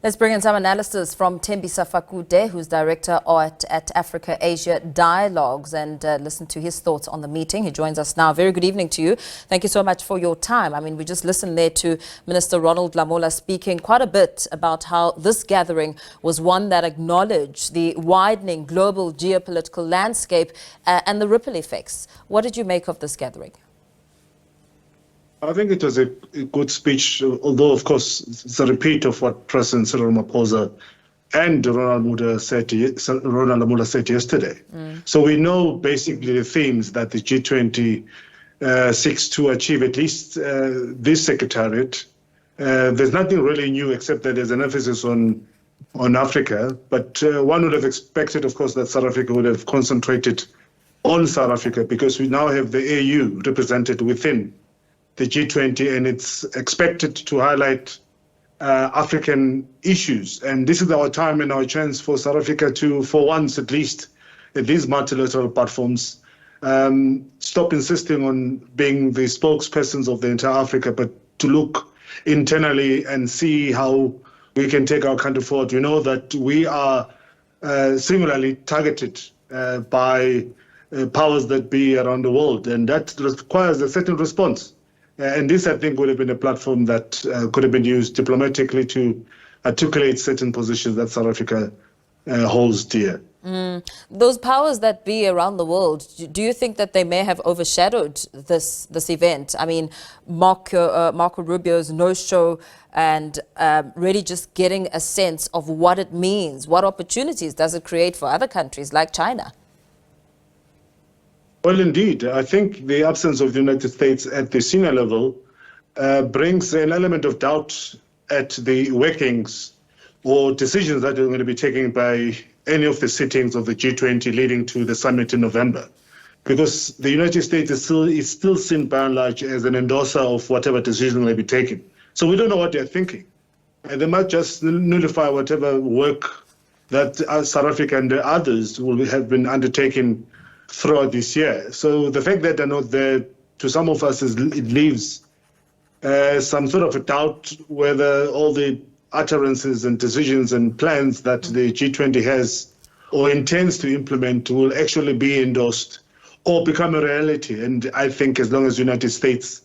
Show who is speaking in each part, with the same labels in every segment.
Speaker 1: Let's bring in some analysis from Thembisa Fakude, who's director at Africa-Asia Dialogues, and listen to his thoughts on the meeting. He joins us now. Very good evening to you. Thank you so much for your time. I mean, we just listened there to Minister Ronald Lamola speaking quite a bit about how this gathering was one that acknowledged the widening global geopolitical landscape and the ripple effects. What did you make of this gathering?
Speaker 2: I think it was a good speech, although, of course, it's a repeat of what President Cyril Ramaphosa and Ronald Lamola said yesterday. So we know basically the themes that the G20 seeks to achieve, at least this secretariat. There's nothing really new except that there's an emphasis on Africa. But one would have expected, of course, that South Africa would have concentrated on South Africa, because we now have the AU represented within the G20, and it's expected to highlight African issues. And this is our time and our chance for South Africa to, for once at least, at these multilateral platforms, stop insisting on being the spokespersons of the entire Africa, but to look internally and see how we can take our country forward. We know that we are similarly targeted by powers that be around the world, and that requires a certain response. And this, I think, would have been a platform that could have been used diplomatically to articulate certain positions that South Africa holds dear.
Speaker 1: Those powers that be around the world, do you think that they may have overshadowed this event? I mean, Marco Rubio's no-show and really just getting a sense of what it means. What opportunities does it create for other countries like China?
Speaker 2: Well, indeed, I think the absence of the United States at the senior level brings an element of doubt at the workings or decisions that are going to be taken by any of the sittings of the G20 leading to the summit in November. Because the United States is still seen by and large as an endorser of whatever decision may be taken. So we don't know what they're thinking. And they might just nullify whatever work that South Africa and the others will have been undertaking throughout this year. So the fact that they're not there, to some of us, it leaves some sort of a doubt whether all the utterances and decisions and plans that the G20 has or intends to implement will actually be endorsed or become a reality. And I think as long as the United States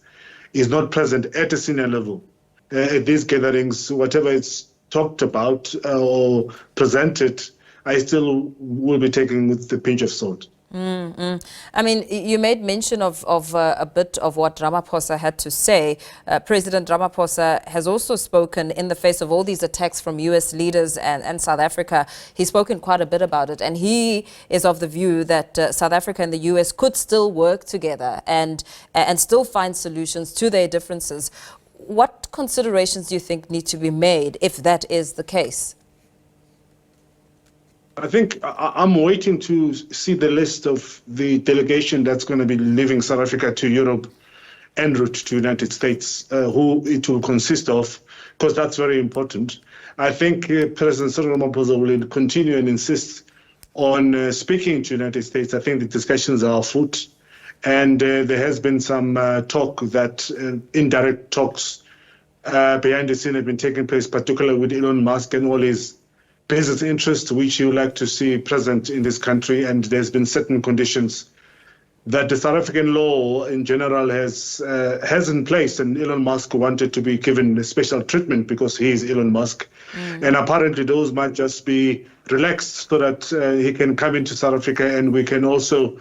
Speaker 2: is not present at a senior level at these gatherings, whatever it's talked about or presented, I still will be taking with a pinch of salt.
Speaker 1: I mean, you made mention of a bit of what Ramaphosa had to say. President Ramaphosa has also spoken in the face of all these attacks from U.S. leaders and South Africa. He's spoken quite a bit about it, and he is of the view that South Africa and the U.S. could still work together and still find solutions to their differences. What considerations do you think need to be made if that is the case?
Speaker 2: I think I'm waiting to see the list of the delegation that's going to be leaving South Africa to Europe en route to the United States, who it will consist of, because that's very important. I think President Cyril Ramaphosa will continue and insist on speaking to the United States. I think the discussions are afoot, and there has been some talk that indirect talks behind the scene have been taking place, particularly with Elon Musk and all his business interests, which he would like to see present in this country. And there's been certain conditions that the South African law in general has in place, and Elon Musk wanted to be given a special treatment because he is Elon Musk. And apparently those might just be relaxed so that he can come into South Africa, and we can also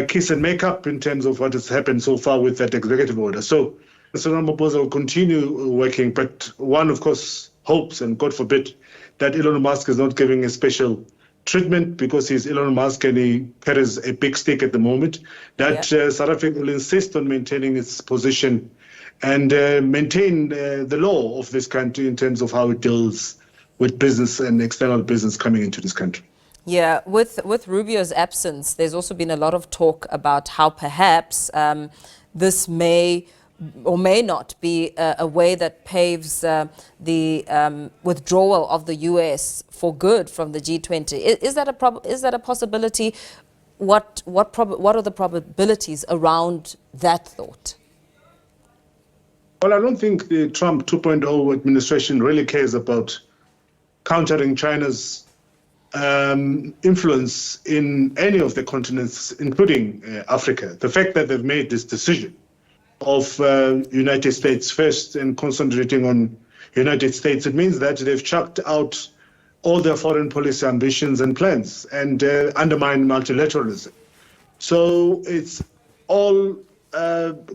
Speaker 2: kiss and make up in terms of what has happened so far with that executive order. So Ramaphosa will continue working, but one, of course, hopes, and God forbid, that Elon Musk is not giving a special treatment because he's Elon Musk and he carries a big stick at the moment, that South Africa will insist on maintaining its position and maintain the law of this country in terms of how it deals with business and external business coming into this country.
Speaker 1: Yeah, with Rubio's absence, there's also been a lot of talk about how perhaps this may or may not be a way that paves the withdrawal of the U.S. for good from the G20. Is that a possibility? What are the probabilities around that thought?
Speaker 2: Well, I don't think the Trump 2.0 administration really cares about countering China's influence in any of the continents, including Africa. The fact that they've made this decision of United States first and concentrating on United States, it means that they've chucked out all their foreign policy ambitions and plans and undermined multilateralism. So it's all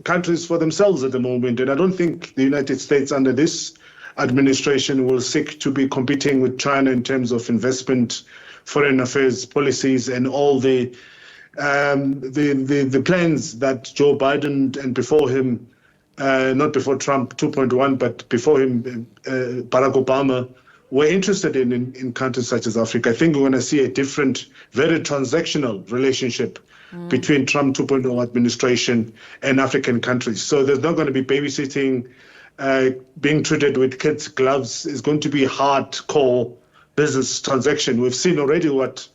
Speaker 2: countries for themselves at the moment. And I don't think the United States under this administration will seek to be competing with China in terms of investment, foreign affairs policies, and all the plans that Joe Biden and before him, not before Trump 2.1, but before him, Barack Obama, were interested in countries such as Africa. I think we're going to see a different, very transactional relationship between Trump 2.0 administration and African countries. So there's not going to be babysitting, being treated with kids' gloves. It's going to be hardcore business transaction. We've seen already what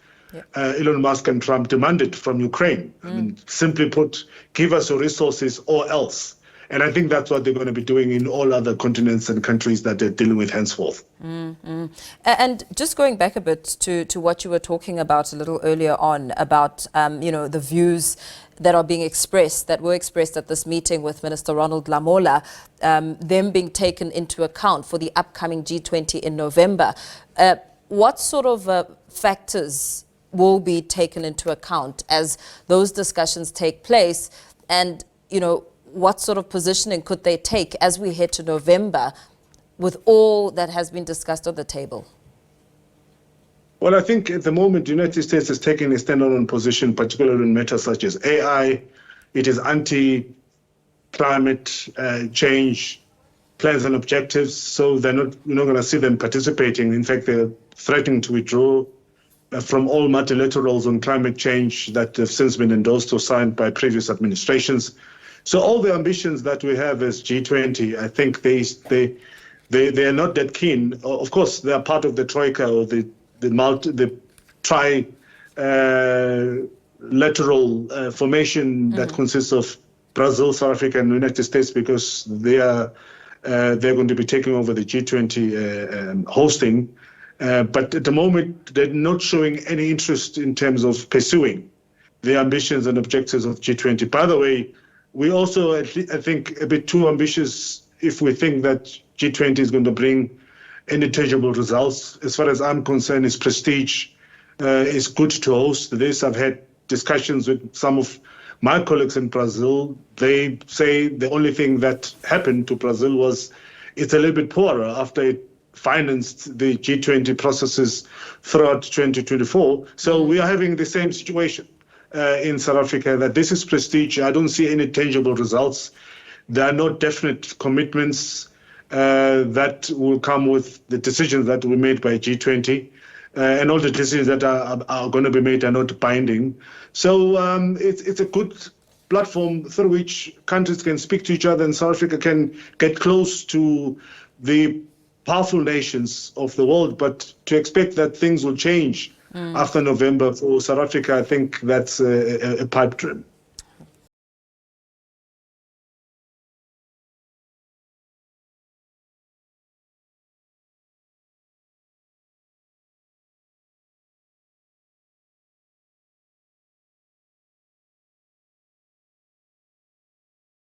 Speaker 2: Elon Musk and Trump demanded from Ukraine. I mean, simply put, give us your resources or else. And I think that's what they're going to be doing in all other continents and countries that they're dealing with henceforth.
Speaker 1: And just going back a bit to what you were talking about a little earlier on about, the views that are being expressed, that were expressed at this meeting with Minister Ronald Lamola, them being taken into account for the upcoming G20 in November. What sort of factors will be taken into account as those discussions take place? And, what sort of positioning could they take as we head to November with all that has been discussed on the table?
Speaker 2: Well, I think at the moment, the United States is taking a standalone position, particularly in matters such as AI. It is anti-climate change plans and objectives, so you're not going to see them participating. In fact, they're threatening to withdraw from all multilaterals on climate change that have since been endorsed or signed by previous administrations. So all the ambitions that we have as G20, I think they are not that keen. Of course, they are part of the troika or the trilateral formation that consists of Brazil, South Africa, and the United States, because they're going to be taking over the G20 hosting. But at the moment, they're not showing any interest in terms of pursuing the ambitions and objectives of G20. By the way, we also, I think, a bit too ambitious if we think that G20 is going to bring any tangible results. As far as I'm concerned, it's prestige. It's good to host this. I've had discussions with some of my colleagues in Brazil. They say the only thing that happened to Brazil was it's a little bit poorer after it financed the G20 processes throughout 2024. So we are having the same situation in South Africa, that this is prestige. I don't see any tangible results. There are no definite commitments that will come with the decisions that were made by G20. And all the decisions that are going to be made are not binding. So it's a good platform through which countries can speak to each other, and South Africa can get close to the powerful nations of the world. But to expect that things will change after November for South Africa, I think that's a pipe dream.